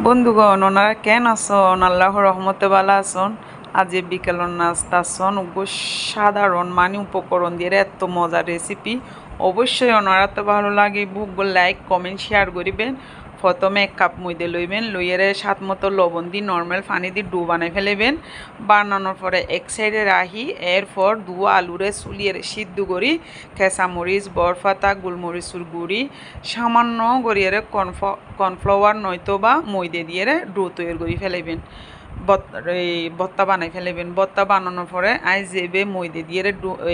বন্ধুগণ ওনারা কেন আসন আল্লাহর রহমতে ভালো আসন। আজ বিকেলের নাস্তা আসন সাধারণ মানে উপকরণ দিয়ে এত মজার রেসিপি। অবশ্যই ওনারা তো ভালো লাগে বুক লাইক কমেন্ট শেয়ার করিবেন। প্রথমে 1 কাপ ময়দা লইবেন, লইয়েরে স্বাদ মতো লবণ দিয়ে নর্মাল পানি দিয়ে ডো বানাই ফেলেবেন। বানানোর পরে এক সাইডে রাখি, এরপর আলুরে চুলিয়ে সিদ্ধ করি কেঁচামরিচ বরফাতা গোলমরিচুর গুঁড়ি সামান্য গড়িয়ে কর্নফ্লাওয়ার নয়তো বা ময়দা দিয়ে ডো তৈরি করে ফেলাইবেন। এই বত্তা বানাই ফেলাইবেন। বত্তা বানানোর পরে যেবে ময়দা দিয়ে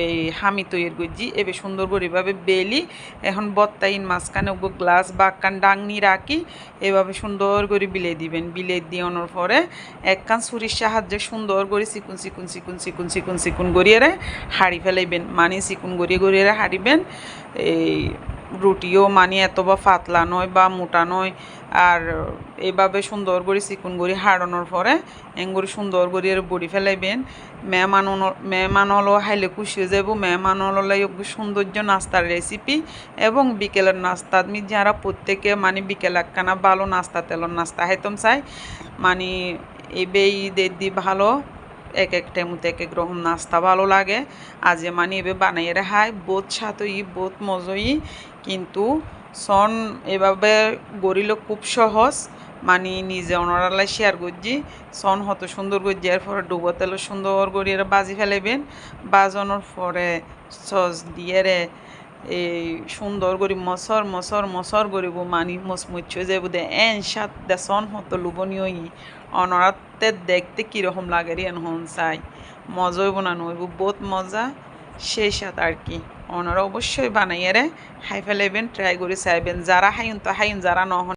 এই হামি তৈরি করছি এবে সুন্দর করেভাবে বেলি এখন বত্তা মাঝখানে গ্লাস বা কান ডাংনি রাখি এভাবে সুন্দর করে বিলে দিবেন। বিলে দিয়ানোর পরে একখান ছুরির সাহায্যে সুন্দর করে চিকুন চিকুন চিকুন চিকুন চিকুন চিকুন গড়িয়ে হাড়ি ফেলাইবেন, মানে চিকুন গড়িয়ে হারিবেন। এই রুটিও মানে এত বা পাতলা নয় বা মোটা নয়। আর এভাবে সুন্দর করে চিকুন করে হারানোর পরে এঙ্গুরি সুন্দর করে বড়ি ফেলাইবেন। মেহমানলো হাইলে খুশি হয়ে যাব। মেহমানলাই সৌন্দর্য নাস্তার রেসিপি এবং বিকেলের নাস্তা আমি যারা প্রত্যেকে মানে বিকেল একখানা ভালো নাস্তা তেলের নাস্তা খাইতাম চাই, মানে এবে ঈদের দি ভালো এক টাইমতে এক রকম নাস্তা ভালো লাগে। আজ মানে এবে বানাইয়ে খাই বোধ সাতই বোধ মজই, কিন্তু সন এভাবে গড়িল খুব সহজ, মানে নিজে অনরালাই শেয়ার করছি। সন হত সুন্দর করছি এরপরে ডুবো তেল সুন্দর করিয়ে বাজি ফেলাইবেন। বাজানোর পরে সস দিয়ে এই সুন্দর করে মসর মসর মসর করিব, মানে মচমুচ হয়ে যাব দে এন সাত দে সন হতো লুবনীয় অনরাতে দেখতে কীরকম লাগে রে হন চাই মজা হইব না নইব বহুত মজা সেই সাথে আর কি। ওনারা অবশ্যই বানাইয়ারে হাই ফেলাইবেন, ট্রাই করে চাইবেন। যারা হাইন তো হাইন, যারা ন